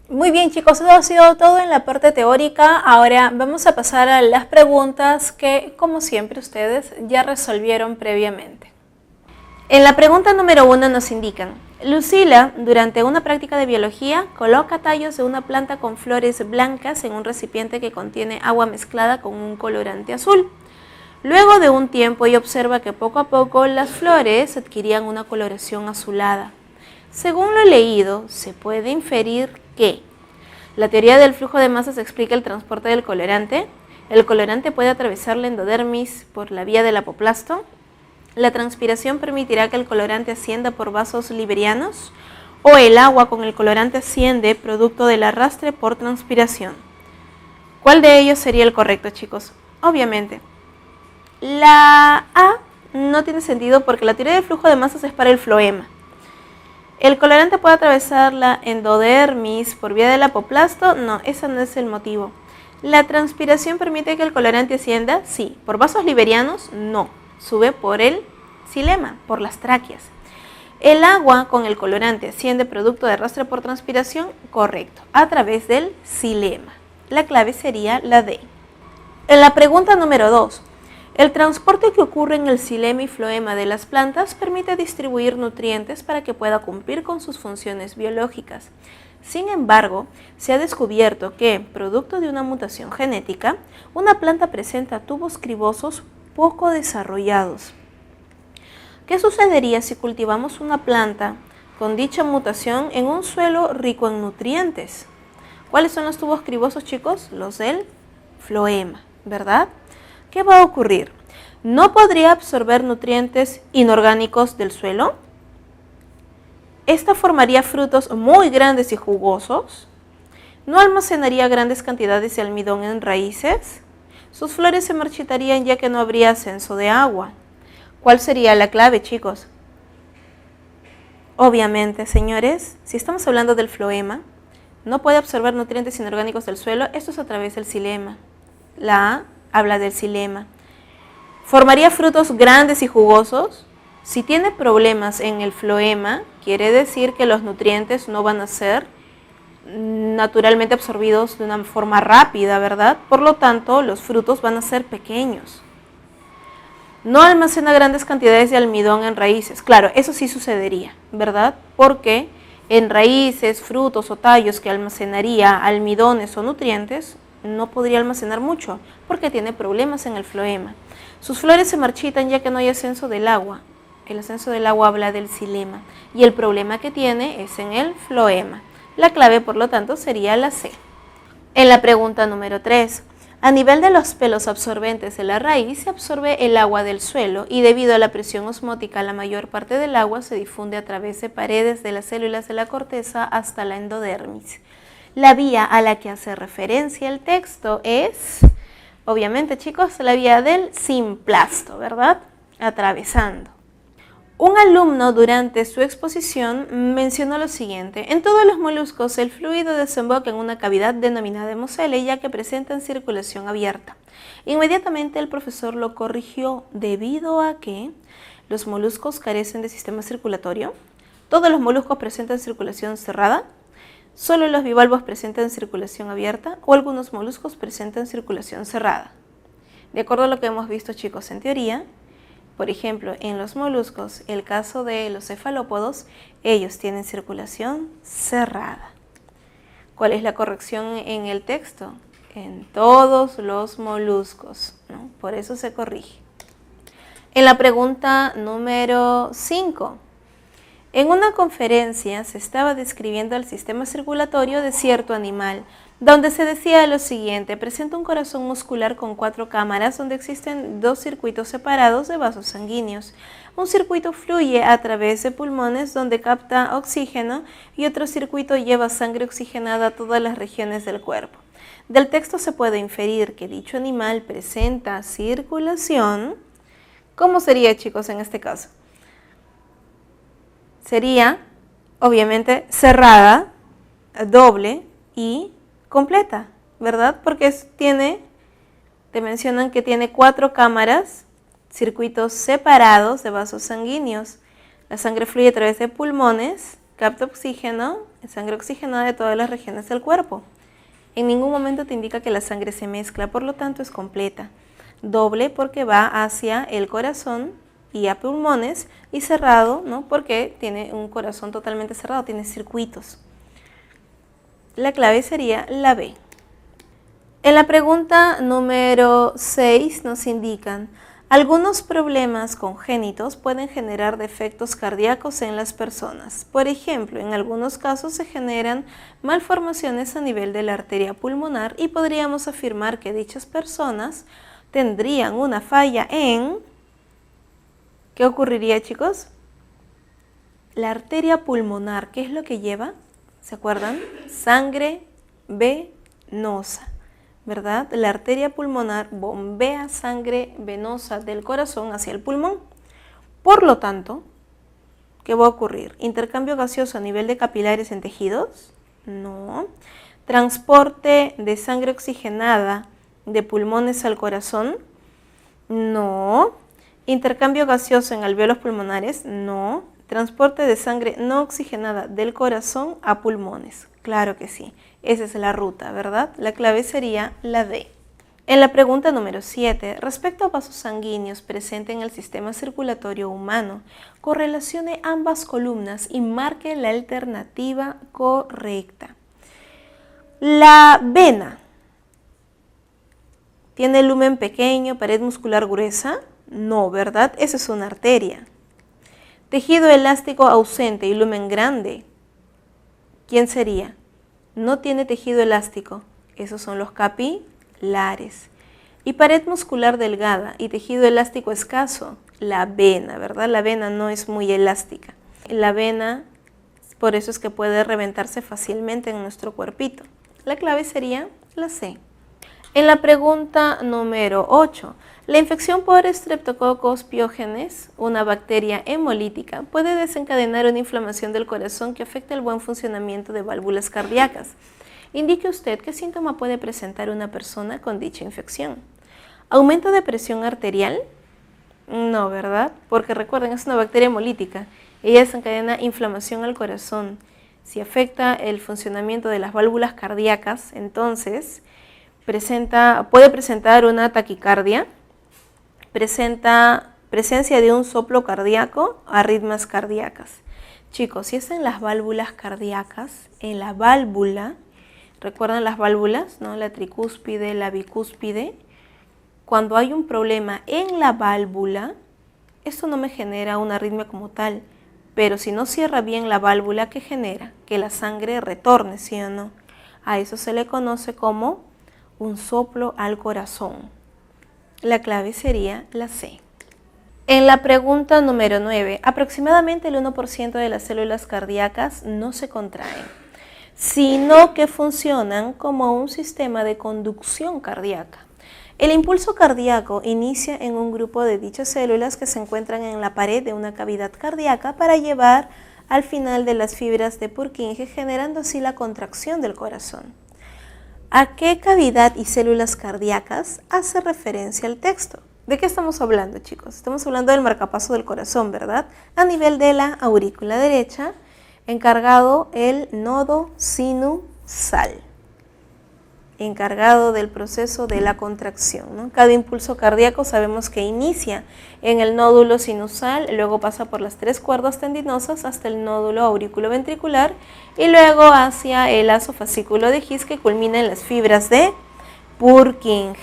Muy bien, chicos, eso ha sido todo en la parte teórica. Ahora vamos a pasar a las preguntas que, como siempre, ustedes ya resolvieron previamente. En la pregunta número 1 nos indican: Lucila, durante una práctica de biología, coloca tallos de una planta con flores blancas en un recipiente que contiene agua mezclada con un colorante azul. Luego de un tiempo ella observa que poco a poco las flores adquirían una coloración azulada. Según lo leído, se puede inferir que la teoría del flujo de masas explica el transporte del colorante. El colorante puede atravesar la endodermis por la vía del apoplasto. La transpiración permitirá que el colorante ascienda por vasos liberianos, o el agua con el colorante asciende producto del arrastre por transpiración. ¿Cuál de ellos sería el correcto, chicos? Obviamente, la A no tiene sentido porque la teoría del flujo de masas es para el floema. ¿El colorante puede atravesar la endodermis por vía del apoplasto? No, ese no es el motivo. ¿La transpiración permite que el colorante ascienda? Sí. ¿Por vasos liberianos? No. Sube por el xilema, por las tráqueas. ¿El agua con el colorante asciende producto de arrastre por transpiración? Correcto, a través del xilema. La clave sería la D. En la pregunta número 2. El transporte que ocurre en el xilema y floema de las plantas permite distribuir nutrientes para que pueda cumplir con sus funciones biológicas. Sin embargo, se ha descubierto que, producto de una mutación genética, una planta presenta tubos cribosos poco desarrollados. ¿Qué sucedería si cultivamos una planta con dicha mutación en un suelo rico en nutrientes? ¿Cuáles son los tubos cribosos, chicos? Los del floema, ¿verdad? ¿Qué va a ocurrir? ¿No podría absorber nutrientes inorgánicos del suelo? ¿Esta formaría frutos muy grandes y jugosos? ¿No almacenaría grandes cantidades de almidón en raíces? Sus flores se marchitarían ya que no habría ascenso de agua. ¿Cuál sería la clave, chicos? Obviamente, señores, si estamos hablando del floema, no puede absorber nutrientes inorgánicos del suelo, esto es a través del xilema. La A habla del xilema. ¿Formaría frutos grandes y jugosos? Si tiene problemas en el floema, quiere decir que los nutrientes no van a ser naturalmente absorbidos de una forma rápida, ¿verdad? Por lo tanto, los frutos van a ser pequeños. No almacena grandes cantidades de almidón en raíces. Claro, eso sí sucedería, ¿verdad? Porque en raíces, frutos o tallos que almacenaría almidones o nutrientes, no podría almacenar mucho porque tiene problemas en el floema. Sus flores se marchitan ya que no hay ascenso del agua. El ascenso del agua habla del xilema y el problema que tiene es en el floema. La clave, por lo tanto, sería la C. En la pregunta número 3, a nivel de los pelos absorbentes de la raíz se absorbe el agua del suelo y debido a la presión osmótica la mayor parte del agua se difunde a través de paredes de las células de la corteza hasta la endodermis. La vía a la que hace referencia el texto es, obviamente, chicos, la vía del simplasto, ¿verdad? Atravesando. Un alumno durante su exposición mencionó lo siguiente: en todos los moluscos el fluido desemboca en una cavidad denominada hemocele ya que presentan circulación abierta. Inmediatamente el profesor lo corrigió debido a que los moluscos carecen de sistema circulatorio, todos los moluscos presentan circulación cerrada, solo los bivalvos presentan circulación abierta o algunos moluscos presentan circulación cerrada. De acuerdo a lo que hemos visto, chicos, en teoría, por ejemplo, en los moluscos, el caso de los cefalópodos, ellos tienen circulación cerrada. ¿Cuál es la corrección en el texto? En todos los moluscos, ¿no? Por eso se corrige. En la pregunta número 5. En una conferencia se estaba describiendo el sistema circulatorio de cierto animal, donde se decía lo siguiente: presenta un corazón muscular con 4 cámaras donde existen 2 circuitos separados de vasos sanguíneos. Un circuito fluye a través de pulmones donde capta oxígeno y otro circuito lleva sangre oxigenada a todas las regiones del cuerpo. Del texto se puede inferir que dicho animal presenta circulación. ¿Cómo sería, chicos, en este caso? Sería, obviamente, cerrada, doble y completa, ¿verdad? Porque te mencionan que tiene 4 cámaras, circuitos separados de vasos sanguíneos. La sangre fluye a través de pulmones capta oxígeno, sangre oxigenada de todas las regiones del cuerpo. En ningún momento te indica que la sangre se mezcla, por lo tanto es completa. Doble porque va hacia el corazón y a pulmones, y cerrado, ¿no? Porque tiene un corazón totalmente cerrado, tiene circuitos. La clave sería la B. En la pregunta número 6 nos indican: algunos problemas congénitos pueden generar defectos cardíacos en las personas. Por ejemplo, en algunos casos se generan malformaciones a nivel de la arteria pulmonar y podríamos afirmar que dichas personas tendrían una falla en... ¿Qué ocurriría, chicos? La arteria pulmonar, ¿qué es lo que lleva? ¿Se acuerdan? Sangre venosa, ¿verdad? La arteria pulmonar bombea sangre venosa del corazón hacia el pulmón. Por lo tanto, ¿qué va a ocurrir? ¿Intercambio gaseoso a nivel de capilares en tejidos? No. ¿Transporte de sangre oxigenada de pulmones al corazón? No. ¿Intercambio gaseoso en alvéolos pulmonares? No. ¿Transporte de sangre no oxigenada del corazón a pulmones? Claro que sí. Esa es la ruta, ¿verdad? La clave sería la D. En la pregunta número 7, respecto a vasos sanguíneos presentes en el sistema circulatorio humano, correlacione ambas columnas y marque la alternativa correcta. La vena tiene lumen pequeño, pared muscular gruesa. No, ¿verdad? Esa es una arteria. Tejido elástico ausente y lumen grande. ¿Quién sería? No tiene tejido elástico. Esos son los capilares. Y pared muscular delgada y tejido elástico escaso. La vena, ¿verdad? La vena no es muy elástica. La vena, por eso es que puede reventarse fácilmente en nuestro cuerpito. La clave sería la C. En la pregunta número 8, la infección por Streptococcus pyogenes, una bacteria hemolítica, puede desencadenar una inflamación del corazón que afecta el buen funcionamiento de válvulas cardíacas. Indique usted qué síntoma puede presentar una persona con dicha infección. ¿Aumento de presión arterial? No, ¿verdad? Porque recuerden, es una bacteria hemolítica. Ella desencadena inflamación al corazón. Si afecta el funcionamiento de las válvulas cardíacas, entonces puede presentar una taquicardia, presencia de un soplo cardíaco, arritmias cardíacas. Chicos, si es en las válvulas cardíacas, en la válvula, ¿recuerdan las válvulas? ¿No? La tricúspide, la bicúspide. Cuando hay un problema en la válvula, esto no me genera una arritmia como tal, pero si no cierra bien la válvula, ¿qué genera? Que la sangre retorne, ¿sí o no? A eso se le conoce como un soplo al corazón. La clave sería la C. En la pregunta número 9, aproximadamente el 1% de las células cardíacas no se contraen, sino que funcionan como un sistema de conducción cardíaca. El impulso cardíaco inicia en un grupo de dichas células que se encuentran en la pared de una cavidad cardíaca para llevar al final de las fibras de Purkinje, generando así la contracción del corazón. ¿A qué cavidad y células cardíacas hace referencia el texto? ¿De qué estamos hablando, chicos? Estamos hablando del marcapaso del corazón, ¿verdad? A nivel de la aurícula derecha, encargado el nodo sinusal, encargado del proceso de la contracción, ¿no? Cada impulso cardíaco sabemos que inicia en el nódulo sinusal, luego pasa por las 3 cuerdas tendinosas hasta el nódulo auriculoventricular y luego hacia el vaso-fascículo de His, que culmina en las fibras de Purkinje.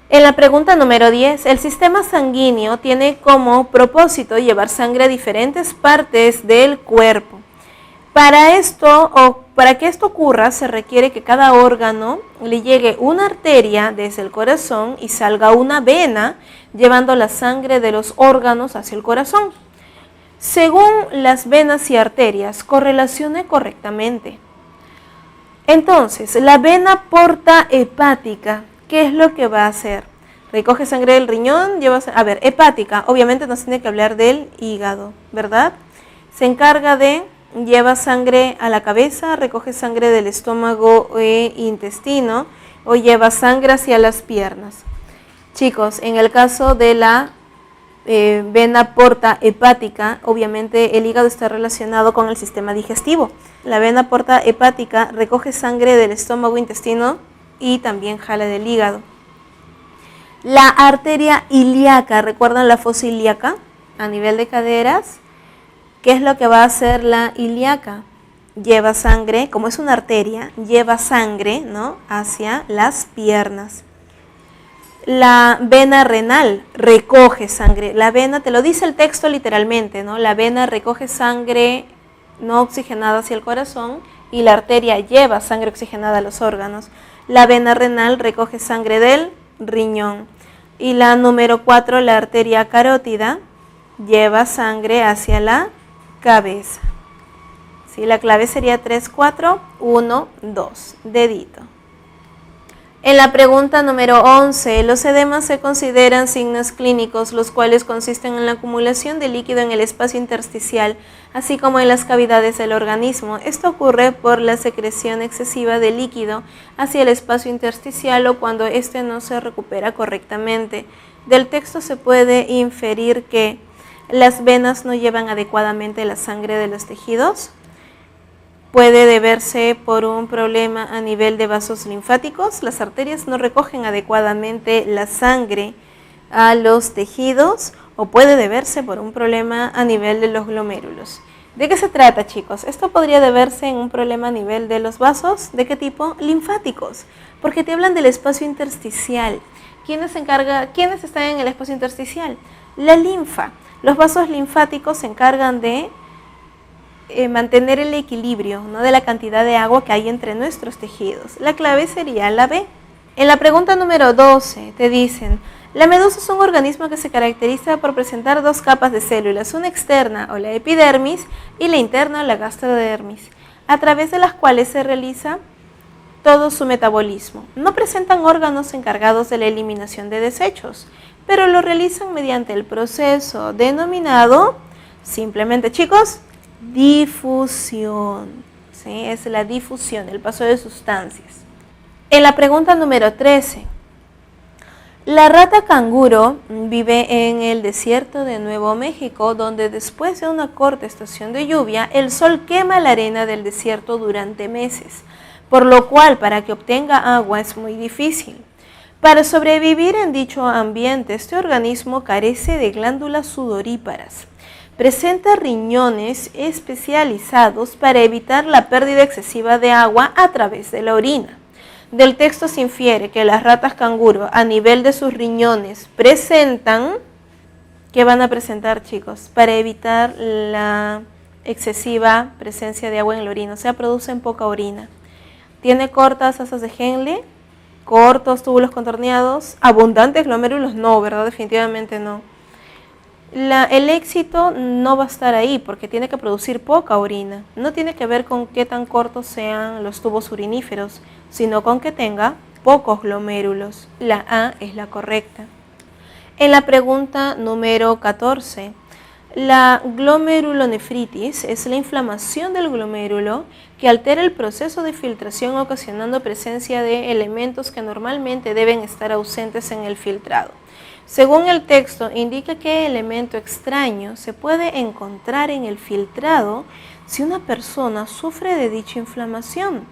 En la pregunta número 10, el sistema sanguíneo tiene como propósito llevar sangre a diferentes partes del cuerpo. Para que esto ocurra, se requiere que cada órgano le llegue una arteria desde el corazón y salga una vena llevando la sangre de los órganos hacia el corazón. Según las venas y arterias, correlacione correctamente. Entonces, la vena porta hepática, ¿qué es lo que va a hacer? Recoge sangre del riñón, hepática, obviamente nos tiene que hablar del hígado, ¿verdad? Se encarga de... lleva sangre a la cabeza, recoge sangre del estómago e intestino o lleva sangre hacia las piernas. Chicos, en el caso de la vena porta hepática, obviamente el hígado está relacionado con el sistema digestivo. La vena porta hepática recoge sangre del estómago, intestino y también jala del hígado. La arteria ilíaca, ¿recuerdan la fosa ilíaca? A nivel de caderas, ¿qué es lo que va a hacer la ilíaca? Lleva sangre, como es una arteria, lleva sangre, ¿no?, hacia las piernas. La vena renal recoge sangre. La vena, te lo dice el texto literalmente, ¿no? La vena recoge sangre no oxigenada hacia el corazón y la arteria lleva sangre oxigenada a los órganos. La vena renal recoge sangre del riñón. Y la número 4, la arteria carótida, lleva sangre hacia la cabeza. ¿Sí? La clave sería 3, 4, 1, 2, dedito. En la pregunta número 11, los edemas se consideran signos clínicos, los cuales consisten en la acumulación de líquido en el espacio intersticial, así como en las cavidades del organismo. Esto ocurre por la secreción excesiva de líquido hacia el espacio intersticial o cuando éste no se recupera correctamente. Del texto se puede inferir que las venas no llevan adecuadamente la sangre de los tejidos. Puede deberse por un problema a nivel de vasos linfáticos. Las arterias no recogen adecuadamente la sangre a los tejidos o puede deberse por un problema a nivel de los glomérulos. ¿De qué se trata, chicos? Esto podría deberse en un problema a nivel de los vasos. ¿De qué tipo? Linfáticos, porque te hablan del espacio intersticial. ¿Quiénes están en el espacio intersticial? La linfa. Los vasos linfáticos se encargan de mantener el equilibrio, ¿no?, de la cantidad de agua que hay entre nuestros tejidos. La clave sería la B. En la pregunta número 12 te dicen, la medusa es un organismo que se caracteriza por presentar 2 capas de células, una externa o la epidermis y la interna o la gastrodermis, a través de las cuales se realiza todo su metabolismo. No presentan órganos encargados de la eliminación de desechos, pero lo realizan mediante el proceso denominado, simplemente, chicos, difusión. ¿Sí? Es la difusión, el paso de sustancias. En la pregunta número 13, la rata canguro vive en el desierto de Nuevo México, donde después de una corta estación de lluvia, el sol quema la arena del desierto durante meses, por lo cual para que obtenga agua es muy difícil. Para sobrevivir en dicho ambiente, este organismo carece de glándulas sudoríparas. Presenta riñones especializados para evitar la pérdida excesiva de agua a través de la orina. Del texto se infiere que las ratas canguro a nivel de sus riñones presentan, ¿qué van a presentar, chicos? Para evitar la excesiva presencia de agua en la orina, o sea, producen poca orina. Tiene cortas asas de Henle, cortos túbulos contorneados, abundantes glomérulos, no, ¿verdad? Definitivamente no. El éxito no va a estar ahí porque tiene que producir poca orina. No tiene que ver con qué tan cortos sean los tubos uriníferos, sino con que tenga pocos glomérulos. La A es la correcta. En la pregunta número 14, la glomerulonefritis es la inflamación del glomérulo que altera el proceso de filtración ocasionando presencia de elementos que normalmente deben estar ausentes en el filtrado. Según el texto, indica qué elemento extraño se puede encontrar en el filtrado si una persona sufre de dicha inflamación.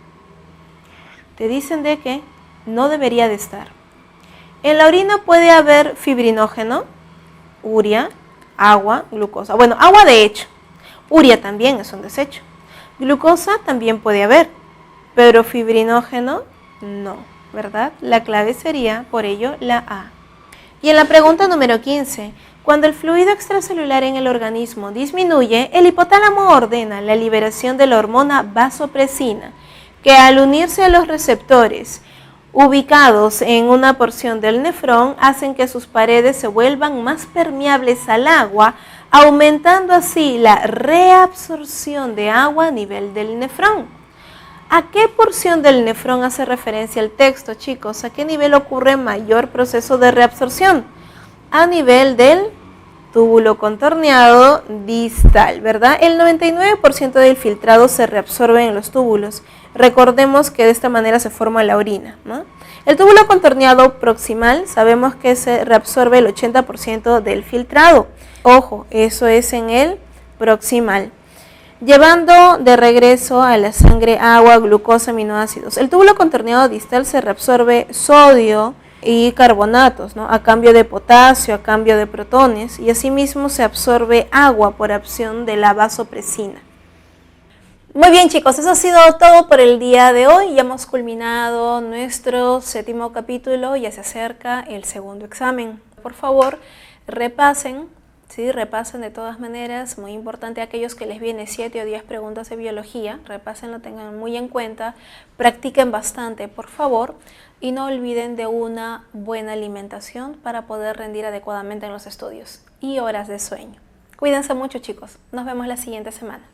Te dicen de que no debería de estar. En la orina puede haber fibrinógeno, urea, agua, glucosa. Bueno, agua de hecho. Urea también es un desecho. Glucosa también puede haber, pero fibrinógeno no, ¿verdad? La clave sería, por ello, la A. Y en la pregunta número 15, cuando el fluido extracelular en el organismo disminuye, el hipotálamo ordena la liberación de la hormona vasopresina, que al unirse a los receptores ubicados en una porción del nefrón, hacen que sus paredes se vuelvan más permeables al agua, aumentando así la reabsorción de agua a nivel del nefrón. ¿A qué porción del nefrón hace referencia el texto, chicos? ¿A qué nivel ocurre mayor proceso de reabsorción? A nivel del túbulo contorneado distal, ¿verdad? El 99% del filtrado se reabsorbe en los túbulos, Recordemos que de esta manera se forma la orina, ¿no? El túbulo contorneado proximal, sabemos que se reabsorbe el 80% del filtrado. Ojo, eso es en el proximal. Llevando de regreso a la sangre agua, glucosa, aminoácidos. El túbulo contorneado distal se reabsorbe sodio y carbonatos, ¿no? A cambio de potasio, a cambio de protones, y asimismo se absorbe agua por acción de la vasopresina. Muy bien, chicos, eso ha sido todo por el día de hoy. Ya hemos culminado nuestro 7º capítulo, ya se acerca el 2º examen. Por favor, repasen. Sí, repasen de todas maneras, muy importante aquellos que les vienen 7 o 10 preguntas de biología, repasen, lo tengan muy en cuenta, practiquen bastante, por favor, y no olviden de una buena alimentación para poder rendir adecuadamente en los estudios y horas de sueño. Cuídense mucho, chicos, nos vemos la siguiente semana.